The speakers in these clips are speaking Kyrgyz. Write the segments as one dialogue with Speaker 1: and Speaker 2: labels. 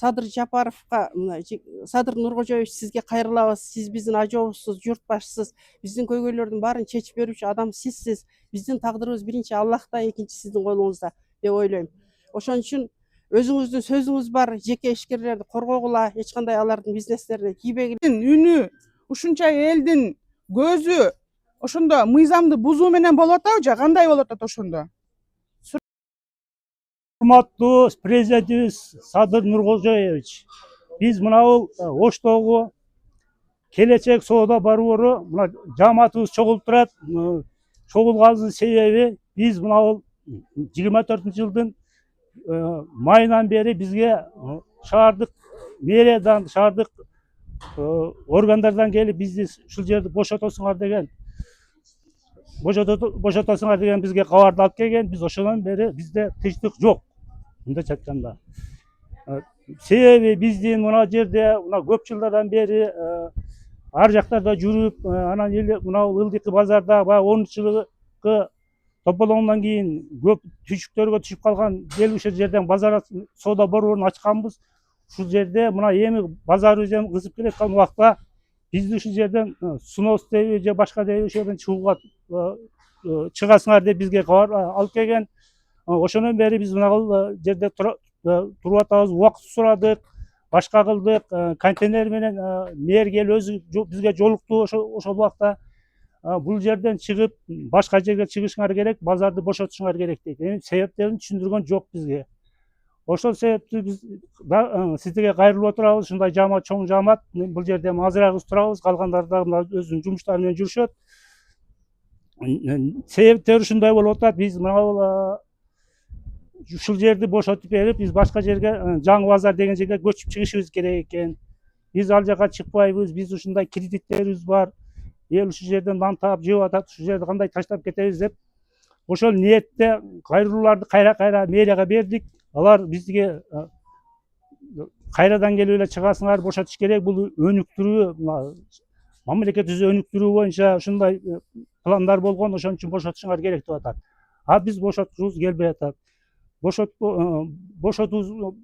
Speaker 1: Садыр Жапаровқа, Садыр Нуркожоевич, сизге кайрылабыз. Сиз биздин ажообузсуз, журт башчысыз. Биздин көйгөйлөрдүн баарын чечип берүүчү адам сизсиз. Биздин тагдырыбыз биринчи Аллахта, экинчи сиздин колуңузда деп ойлойм. Ошон үчүн өзүңүздүн сөзүңүз бар, жеке ишкерлерди коргогула, эч кандай алардын бизнестерине тийбегиле.
Speaker 2: Үнү, ушунча элдин көзү ошондо мыйзамды бузуу менен болуп атабы же кандай болуп атат ошондо?
Speaker 3: Урматтуу президентибиз Садыр Нуркожоевич, биз мынабул Оштогу келечек соода борбору мына жааматыбыз чогулуп турат. Чогулганыбыздын себеби биз мынабул 24-жылдын майынан бери бизге шаардык мэриядан, шаардык органдардан келип бизди ушул жерди бошотосуңар деген бизге кабарды алып келген. Биз ошондон бери бизде тынчтык жок. Мындайча айтканда, себеби биздин мына жерде мына көп жылдардан бери ар жактарда жүрүп, анан эле мынабул ылдыйкы базарда баягы 10-жылкы тополоңдон кийин көп түйшүктөргө түшүп калган дел ушул жерден базар соода борборун ачканбыз. Ушул жерде мына эми базарыбыз эми кызып келаткан убакта бизди ушул жерден снос дейби же башка дейби ошол жерден чыгасыңар деп бизге кабар алып келген. Ошондон бери биз мына жерде туруп атабыз, убакыт сурадык, башка кылдык. Контейнер менен мэр келип өзү бизге жолукту ошол убакта. Бул жерден чыгып башка жерге чыгышыңар керек, базарды бошотушуңар керек дейт. Эми себептерин түшүндүргөн жок бизге. Ошол себептүү биз сиздерге кайрылып отурабыз. Ушундай жаамат, чоң жаамат. Бул жерде азыраак турабыз, калгандары дагы өзүнүн жумуштары менен жүрүшөт. Себептери ушундай болуп атат. Биз мына ушул жерди бошотуп берип, биз башка жерге, жаңы базар деген жерге көчүп чыгышыбыз керек экен. Биз ал жака чыкпайбыз. Биз ушундай кредиттерибиз бар. Эл ушул жерден нан таап жеп атат. Ушул жерди кандай таштап кетебиз деп ошол ниетте кайрылууларды кайра мэрияга бердик. Алар бизге кайрадан келип эле чыгасыңар, бошотуш керек. Бул өнүктүрүү, мамлекетибизди өнүктүрүү боюнча ушундай пландар болгон. Ошон үчүн бошотушуңар керек деп атат. Биз бошоткубуз келбей атат. Бошотуу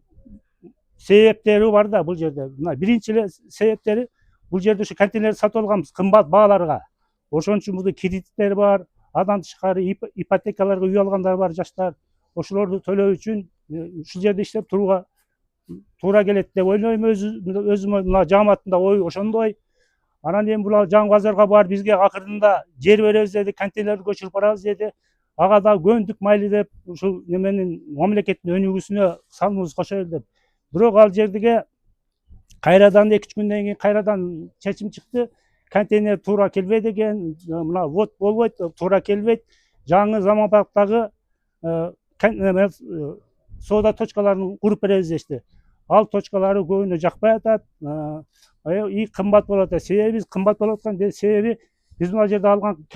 Speaker 3: себептери бар да бул жерде. Мына биринчи эле себептери бул жерде ушу контейнерди сатып алганбыз кымбат бааларга. Ошон үчүн бул кредиттер бар, андан тышкары ипотекаларга үй алгандар бар, жаштар. Ошолорду төлөө үчүн ушул жерде иштеп турууга туура келет деп ойлойм. Өзүм мына жааматтын да ою ошондой. Анан эми бул жаңы базарга барып бизге акырында жер беребиз деди, контейнерди көчүрүп барабыз деди. Ага да көндүк майли деп ушул неменин мамлекеттин өнүгүүсүнө салымыбыз кошобуз деп. Бирок ал жерге кайрадан 2-3 күндөн кийин кайрадан чечим чыкты. Контейнер туура келбейт экен, мына вот болбойт, туура келбейт. Жаңы заманбаптагы соода точкаларын куруп беребиз дешти. Ал точкалары көбүнө жакпай атат, и кымбат болуп атат. Себеби биз кымбат болуп аткан себеби биз мына жерде алган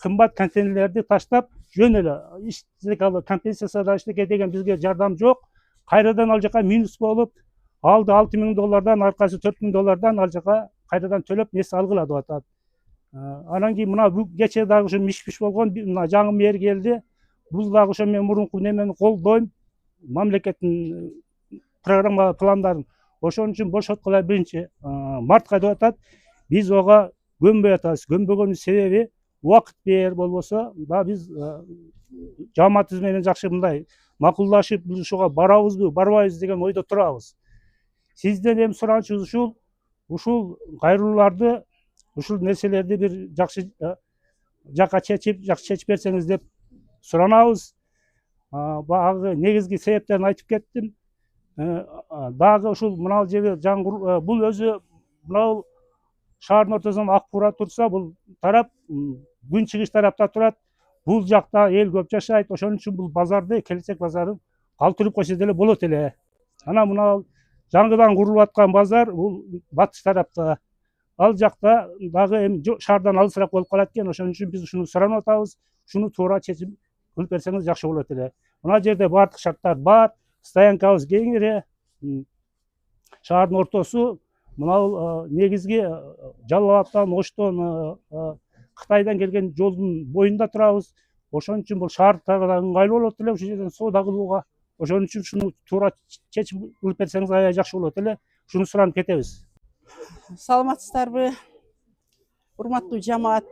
Speaker 3: кымбат контейнерлерди таштап жөн эле компенсация да эчтеке деген бизге жардам жок. Кайрадан ал жака минус болуп, алды $6,000, аркасы $4,000 ал жака кайрадан төлөп нерсе алгыла деп атат. Анан кийин мына кечээ дагы ушу миш-миш болгон, мына жаңы мэр келди. Бул дагы ошо мен мурунку немени колдойм, мамлекеттин программа пландарын. Ошон үчүн бошоткула 1-мартка деп атат. Биз ага көнбөй атабыз. Көнбөгөнүн себеби убакыт бер болбосо да биз жааматыбыз менен жакшы мындай макулдашып ушуга барабызбы, барбайбыз деген ойдо турабыз. Сизден эми суранычыбыз ушул кайрылууларды, ушул нерселерди бир жакшы жакка чечип берсеңиз деп суранабыз. Баягы негизги себептерин айтып кеттим. Дагы ушул мына жерде бул өзү мына шаардын ортосунан ак бура турса, бул тарап күнчыгыш тарапта турат. Бул жакта эл көп жашайт. Ошон үчүн бул базарды, келечек базарын калтырып койсо деле болот эле. Анан мына жаңыдан курулуп аткан базар бул батыш тарапта. Ал жакта дагы эми шаардан алысыраак болуп калат экен. Ошон үчүн биз ушуну суранып атабыз. Ушуну туура чечим кылып берсеңиз жакшы болот эле. Мына жерде баардык шарттар бар. Стоянкабыз кеңири. Шаардын ортосу мына негизги Жалал абадтан, Оштон, Кытайдан келген жолдун боюнда турабыз. Ошон үчүн бул шаардага да ыңгайлуу болот эле ушул жерден соода кылууга. Ошон үчүн шуну туура чечим кылып берсеңиз аябай жакшы болот эле. Шуну суранып кетебиз.
Speaker 1: Саламатсыздарбы, урматтуу жамаат.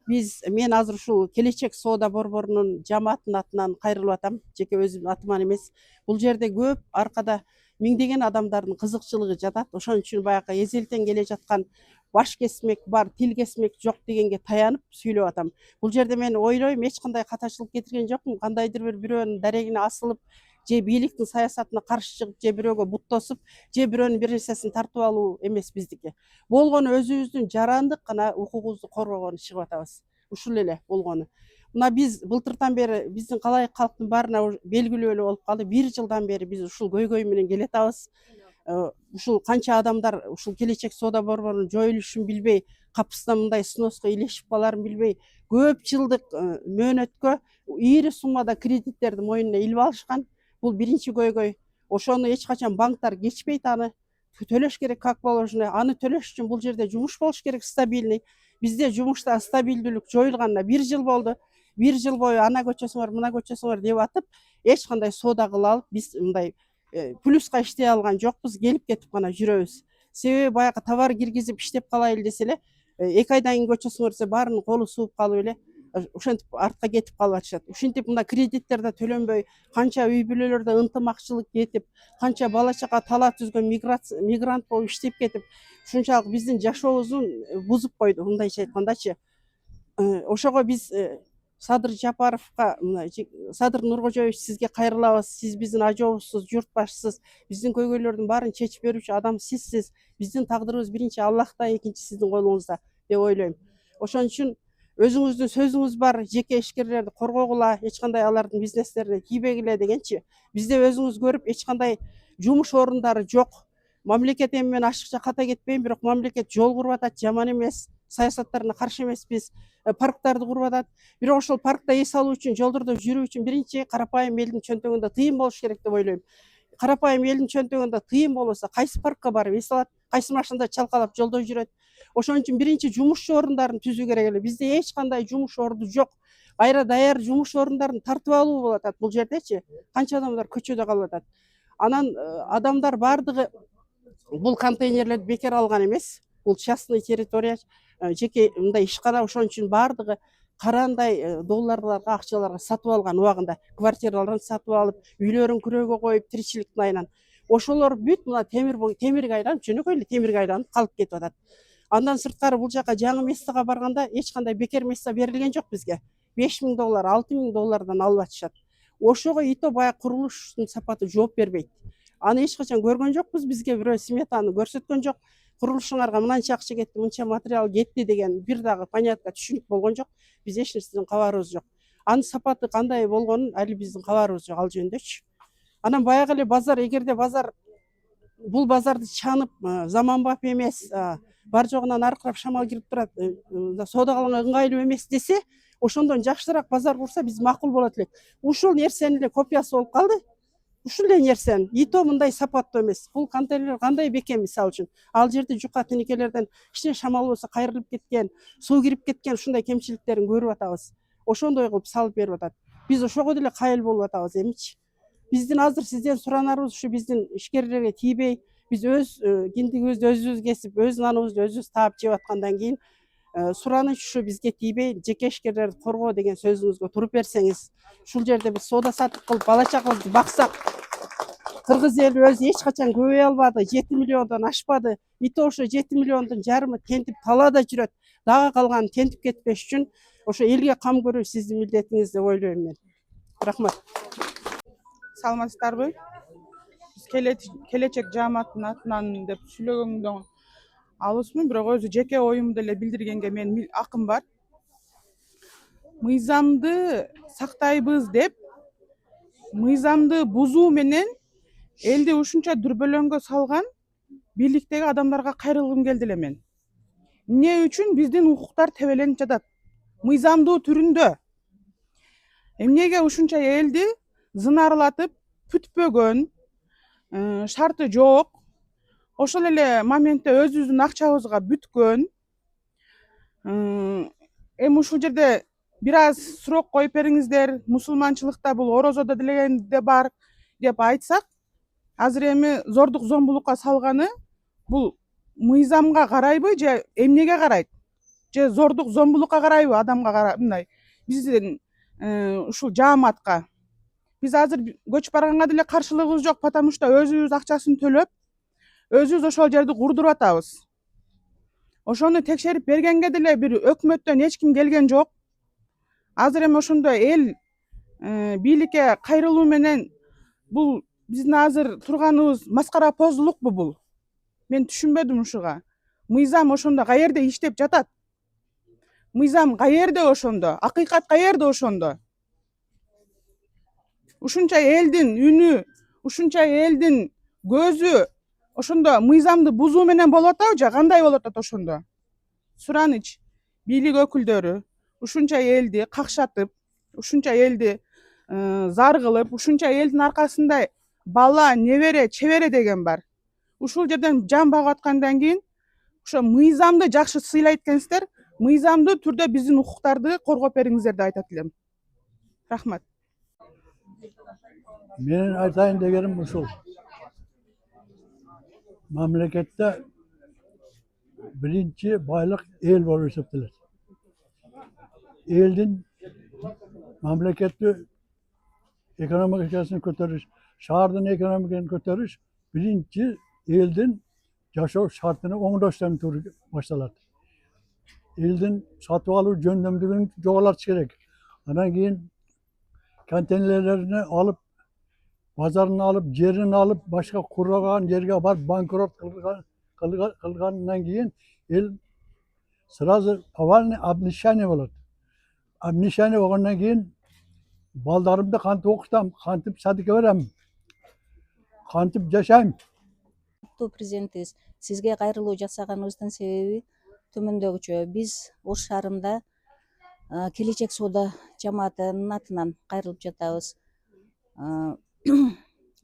Speaker 1: Мен азыр ушул Келечек соода борборунун жамаатынын атынан кайрылып атам. Жеке өзүмдүн атыман эмес. Бул жерде көп аркада миңдеген адамдардын кызыкчылыгы жатат. Ошон үчүн баягы эзелтен келе жаткан баш кесмек бар, тил кесмек жок дегенге таянып сүйлөп атам. Бул жерде мен ойлойм, эч кандай катачылык кетирген жокмун. Кандайдыр бирөөнүн дарегине асылып, же бийликтин саясатына каршы чыгып, же бирөөгө бут тосуп, же бирөөнүн бир нерсесин тартып алуу эмес биздики. Болгону өзүбүздүн жарандык гана укугубузду коргогону чыгып атабыз. Ушул эле болгону. Мына биз былтыртан бери биздин калайык калктын баарына белгилүү эле болуп калды. 1 жылдан бери биз ушул көйгөй менен келатабыз. Ушул канча адамдар ушул Келечек соода борборунун жоюлушун билбей, капысына мындай сноска илешип каларын билбей, көп жылдык мөөнөткө ийри суммада кредиттерди мойнуна илип алышкан. Бул биринчи көйгөй. Ошону эч качан банктар кечпейт, аны төлөш керек как положено. Аны төлөш үчүн бул жерде жумуш болуш керек, стабильный. Бизде жумушта стабилдүүлүк жоюлганына 1 жыл болду. 1 жыл бою ана көчөсүңөр, мына көчөсүңөр деп атып, эч кандай соода кыла алып, биз мындай плюска иштей алган жокпуз, келип кетип гана жүрөбүз. Себеби баягы товар киргизип иштеп калайлы десе эле, 2 айдан кийин көчөсүңөр десе баарынын колу сууп калып эле ошентип артка кетип калып атышат. Ушинтип мына кредиттер да төлөнбөй, канча үй бүлөлөрдө ынтымакчылык кетип, канча бала чака тала түзгөн мигрант болуп иштеп кетип, ушунчалык биздин жашообузду бузуп койду, мындайча айткандачы. Ошого биз Садыр Жапаровго, Садыр Нуркожоевич, сизге кайрылабыз. Сиз биздин ажообузсуз, журтбашысыз. Биздин көйгөйлөрдүн баарын чечип берүүчү адам сизсиз. Биздин тагдырыбыз биринчи Аллахта, экинчи сиздин колуңузда деп ойлойм. Ошон үчүн өзүңүздүн сөзүңүз бар, жеке ишкерлерди коргогула, эч кандай алардын бизнестерине тийбегиле дегенчи. Бизде өзүңүз көрүп эч кандай жумуш орундары жок. Мамлекет эми мен ашыкча ката кетпейм, бирок мамлекет жол куруп атат, жаман эмес. Саясаттарына каршы эмеспиз. Парктарды куруп атат. Бирок ошол паркта эс алуу үчүн, жолдордо жүрүү үчүн биринчи карапайым элдин чөнтөгүндө тыйын болуш керек деп ойлойм. Карапайым элдин чөнтөгүндө тыйын болбосо кайсы паркка барып эс алат, кайсы машинада чалкалап жолдо жүрөт. Ошон үчүн биринчи жумуш орундарын түзүү керек эле. Бизде эч кандай жумуш орду жок. Кайра даяр жумуш орундарын тартып алуу болуп атат бул жердечи. Канча адамдар көчөдө калып атат. Анан адамдар бардыгы бул контейнерлерди бекер алган эмес. Бул частный территория, жеке мындай ишкана. Ошон үчүн бардыгы карандай долларларга, акчаларга сатып алган убагында, квартираларын сатып алып, үйлөрүн күрөөгө коюп, тиричиликтин айынан. Ошолор бүт мына темирге айланып, жөнөкөй эле темирге айланып калып кетип атат. Андан сырткары бул жака жаңы местага барганда эч кандай бекер место берилген жок бизге. $5000, $6000 алып атышат. Ошого ито баягы курулуштун сапаты жооп бербейт. Аны эч качан көргөн жокпуз, бизге бирөө сметаны көрсөткөн жок. Курулушуңарга мынанча акча кетти, мынча материал кетти деген бир дагы понятка, түшүнүк болгон жок. Биз эч нерседен кабарыбыз жок. Анын сапаты кандай болгонун али биздин кабарыбыз жок ал жөнүндөчү. Анан баягы эле базар, эгерде базар бул базарды чанып, заманбап эмес, бар жогунан аркырап шамал кирип турат, соода кылганга ыңгайлуу эмес десе, ошондон жакшыраак базар курса биз макул болот элек. Ушул нерсенин эле копиясы болуп калды. Ушул эле нерсенин ито мындай сапаттуу эмес. Бул контейнер кандай бекем мисалы үчүн. Ал жерде жука тинекелерден кичине шамал болсо кайрылып кеткен, суу кирип кеткен, ушундай кемчиликтерин көрүп атабыз. Ошондой кылып салып берип атат. Биз ошого деле кайыл болуп атабыз эмичи. Биздин азыр сизден суранарыбыз ушу биздин ишкерлерге тийбей, биз өз киндигибизди өзүбүз кесип, өз наныбызды өзүбүз таап жеп аткандан кийин сураныч ушу бизге тийбей, жеке ишкерлерди коргоо деген сөзүңүзгө туруп берсеңиз, ушул жерде биз соода сатып кылып бала чагабызды баксак, кыргыз эли өзү эч качан көбөй албады, 7 миллиондон ашпады. Ито ошо 7 миллиондун жарымы тентип талаада жүрөт. Дагы калганы тентип кетпеш үчүн ошо элге кам көрүү сиздин милдетиңиз деп ойлойм мен. Рахмат.
Speaker 2: Саламатсыздарбы? Биз Келечек жамаатынын атынан деп сүйлөгөндөн алысмын, бирок өзү жеке оюмду эле билдиргенге менин акым бар. Мыйзамды сактайбыз деп, мыйзамды бузуу менен элди ушунча дүрбөлөңгө салган бийликтеги адамдарга кайрылгым келди эле мен. Эмне үчүн биздин укуктар тебеленип жатат? Мыйзамдуу түрүндө. Эмнеге ушунча элди зынарлатып бүтпөгөн, шарты жок, ошол эле моментте өзүбүздүн акчабызга бүткөн. Эми ушул жерде бир аз суроо коюп бериңиздер. Мусулманчылыкта бул орозодо делегенде бар, деп айтсак, азыр эми зордук зомбулукка салганы бул мыйзамга карайбы же эмнеге карайт? Же зордук зомбулукка карайбы, адамга карай мындай биздин ушул жааматка? Биз азыр көчүп барганга деле каршылыгыбыз жок, потому что өзүбүз акчасын төлөп, өзүбүз ошол жерди курдуруп атабыз. Ошону текшерип бергенге деле бир өкмөттөн эч ким келген жок. Азыр эми ошондой эл бийликке кайрылуу менен бул биздин азыр турганыбыз маскара позулукпу бул? Мен түшүнбөдүм ушуга. Мыйзам ошондо каерде иштеп жатат? Мыйзам каерде ошондо? Акыйкат каерде ошондо? Ушунча элдин үнү, ушунча элдин көзү ошондо мыйзамды бузуу менен болуп атабы же кандай болуп атат ошондо? Сураныч бийлик өкүлдөрү ушунча элди какшатып, ушунча элди зар кылып, ушунча элдин аркасында бала, небере, чебере деген бар. Ушул жерден жан багып аткандан кийин ошо мыйзамды жакшы сыйлайт экенсиздер, мыйзамдуу түрдө биздин укуктарды коргоп бериңиздер деп айтат элем. Рахмат.
Speaker 4: Менин айтайын дегеним ушул. Мамлекетте биринчи байлык эл болуп эсептелет. Элдин мамлекетти экономикасын көтөрүш, шаардын экономикасын көтөрүш биринчи элдин жашоо шартын оңдоштон башталат. Элдин сатып алуу жөндөмдүгүн жоголатыш керек. Анан кийин контейнерлерини алып, базарын алып, жерин алып, башка кураган жерге барып банкрот кылгандан кийин эл сразу повальный обнищание болот. Обнищание болгондон кийин балдарымды кантип окутам, кантип садикке берем, кантип жашайм?
Speaker 5: Президентибиз сизге кайрылуу жасаганыбыздын себеби төмөндөгүчө. Биз Ош шаарында Келечек соода жамаатынын атынан кайрылып жатабыз.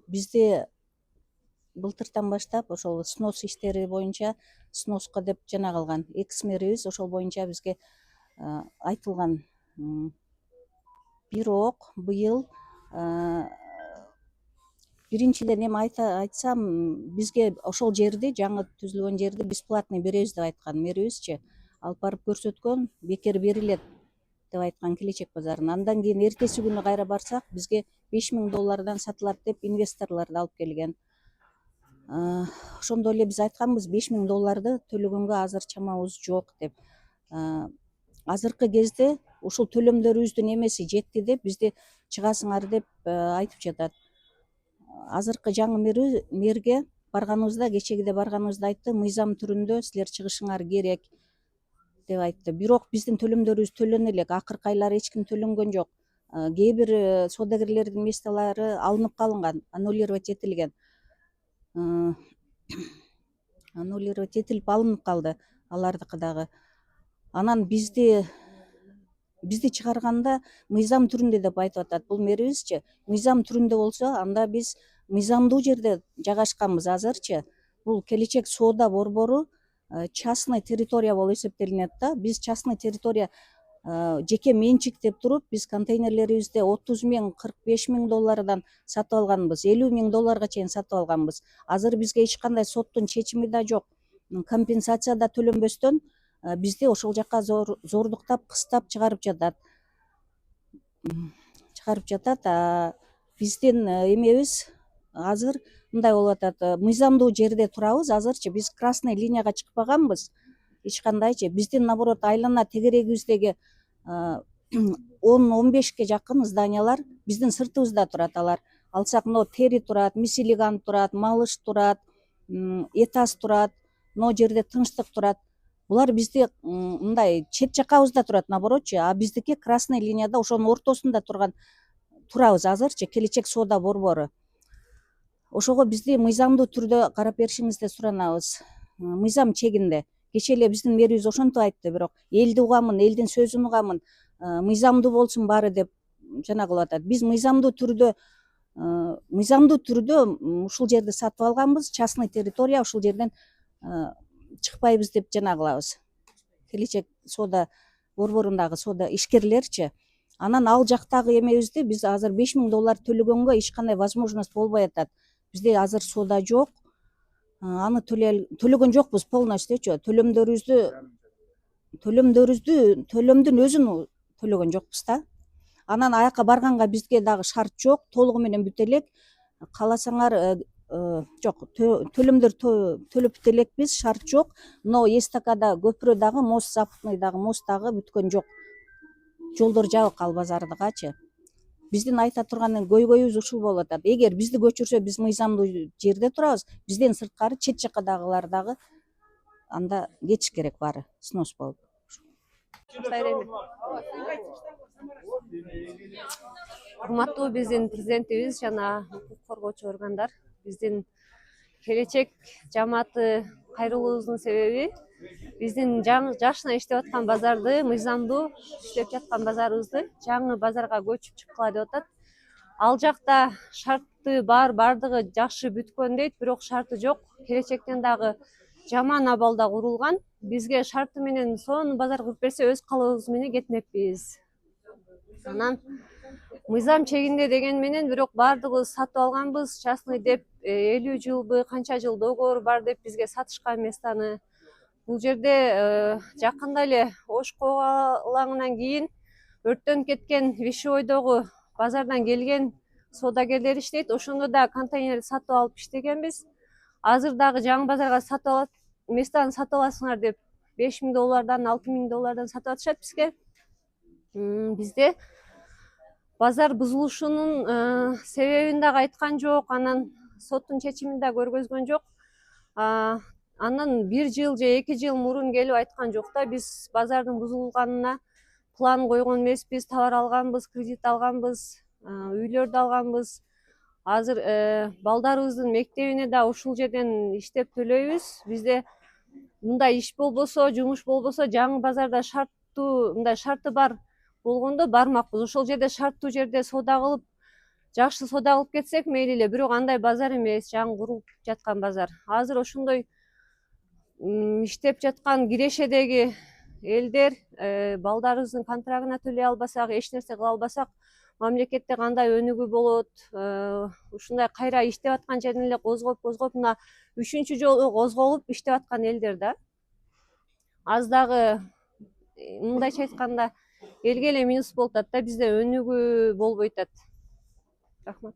Speaker 5: Бизди былтыртан баштап ошол снос иштери боюнча сноска деп жана калган экс мэрибиз ошол боюнча бизге айтылган. Бирок быйыл биринчиден эми айтсам, бизге ошол жерди, жаңы түзүлгөн жерди бесплатный беребиз деп айткан мэрибизчи. Алып барып көрсөткөн, бекер берилет деп айткан Келечек базарын. Андан кийин эртеси күнү кайра барсак, бизге $5000 сатылат деп инвесторлорду алып келген. Ошондо эле биз айтканбыз, $5000 төлөгөнгө азыр чамабыз жок деп. Азыркы кезде ушул төлөмдөрүбүздүн эмеси жетти деп бизди чыгасыңар деп айтып жатат. Азыркы жаңы мэрге барганыбызда, кечегиде барганыбызда айтты, мыйзам түрүндө силер чыгышыңар керек деп айтты. Бирок биздин төлөмдөрүбүз төлөнө элек, акыркы айлар эч ким төлөнгөн жок. Кээ бир соодагерлердин местолары алынып калынган, аннулировать этилген. Аннулировать этилип алынып калды алардыкы дагы. Анан бизди чыгарганда мыйзам түрүндө деп айтып атат. Бул мэрибизчи. Мыйзам түрүндө болсо, анда биз мыйзамдуу жерде жайгашканбыз азырчы. Бул Келечек соода борбору частный территория болуп эсептелинет да. Биз частный территория жеке менчик деп туруп, биз контейнерлерибизди $30,000, $45,000 сатып алганбыз, $50,000 чейин сатып алганбыз. Азыр бизге эч кандай соттун чечими да жок, компенсация да төлөнбөстөн бизди ошол жака зордуктап, кыстап чыгарып жатат. Биздин эмебиз азыр мындай болуп атат. Мыйзамдуу жерде турабыз азырчы. Биз красный линияга чыкпаганбыз. Эч кандайчы. Биздин наоборот айлана тегерегибиздеги 10-15ке жакын зданиялар биздин сыртыбызда турат алар. Алсак, Тери турат, Мисилиган турат, Малыш турат, Этас турат, жерде Тынчтык турат. Булар бизди мындай чет жакабызда турат наоборотчу, а биздики красный линияда ошонун ортосунда турабыз азырчы, Келечек соода борбору. Ошого бизди мыйзамдуу түрдө карап беришиңизди суранабыз. Мыйзам чегинде. Кечээ эле биздин мэрибиз ошентип айтты, бирок элди угамын, элдин сөзүн угамын, мыйзамдуу болсун баары деп жана кылып атат. Биз мыйзамдуу түрдө ушул жерди сатып алганбыз, частный территория, ушул жерден чыкпайбыз деп жана кылабыз. Келечек соода борборундагы соода ишкерлерчи. Анан ал жактагы эмебизди биз азыр $5000 төлөгөнгө эч кандай возможность болбой атат. Бизде азыр соода жок. Аны төлөгөн жокпуз полностьючу. Төлөмдүн өзүн төлөгөн жокпуз да. Анан аяка барганга бизге дагы шарт жок, толугу менен бүтө элек. Кааласаңар жок, төлөмдөр төлөп бүтө элекпиз, шарт жок. Но Эстакада көпүрө дагы, мост западный дагы, мост дагы бүткөн жок. Жолдор жабык ал базардыгачы. Биздин айта турган көйгөйүбүз ушул болуп атат. Эгер бизди көчүрсө, биз мыйзамдуу жерде турабыз. Бизден сырткары чет жаккадагылар дагы анда кетиш керек баары, снос болуп.
Speaker 6: Урматтуу биздин президентибиз жана укук коргоочу органдар, биздин келечек жамааты кайрылуубуздун себеби биздин жашына иштеп аткан базарды, мыйзамдуу иштеп жаткан базарыбызды жаңы базарга көчүп чыккыла деп атат. Ал жакта шарты бар, бардыгы жакшы бүткөн дейт, бирок шарты жок. Келечектен дагы жаман абалда курулган. Бизге шарты менен сонун базар кылып берсе, өз калыбыбыз менен кетмекпиз. Анан мыйзам чегинде деген менен бирок бардыгыбыз сатып алганбыз, частный деп 50 жылбы, канча жыл договор бар деп бизге сатышкан местаны. Бул жерде жакында эле Ош алаңынан кийин өрттөнүп кеткен Вишойдогу базардан келген соодагерлер иштейт. Ошондо да контейнер сатып алып иштегенбиз. Азыр дагы жаңы базарга сатып алат, местаны сатып аласыңар деп $5000, $6000 сатып атышат бизге. Бизде базар бузулушунун себебин дагы айткан жок, анан соттун чечимин да көргөзгөн жок. Андан 1 жыл же 2 жыл мурун келип айткан жок да, биз базардын бузулганына план койгон эмеспиз, товар алганбыз, кредит алганбыз, үйлөрдү алганбыз. Азыр балдарыбыздын мектебине да ушул жерден иштеп төлөйбүз. Бизде мындай иш болбосо, жумуш болбосо, жаңы базарда мындай шарты бар болгондо бармакпыз. Ошол жерде шарттуу жерде соода кылып, жакшы соода кылып кетсек мейли эле, бирок андай базар эмес, жаңы курулуп жаткан базар. Азыр ошондой иштеп жаткан кирешедеги элдер балдарыбыздын контрагына төлөй албасак, эч нерсе кыла албасак, мамлекетте кандай өнүгүү болот? Ушундай кайра иштеп аткан жерин эле козгоп мына 3-чү жолу козголуп иштеп аткан элдер да. Аз дагы мындайча айтканда элге эле минус болуп атат да, бизде өнүгүү болбой атат. Рахмат.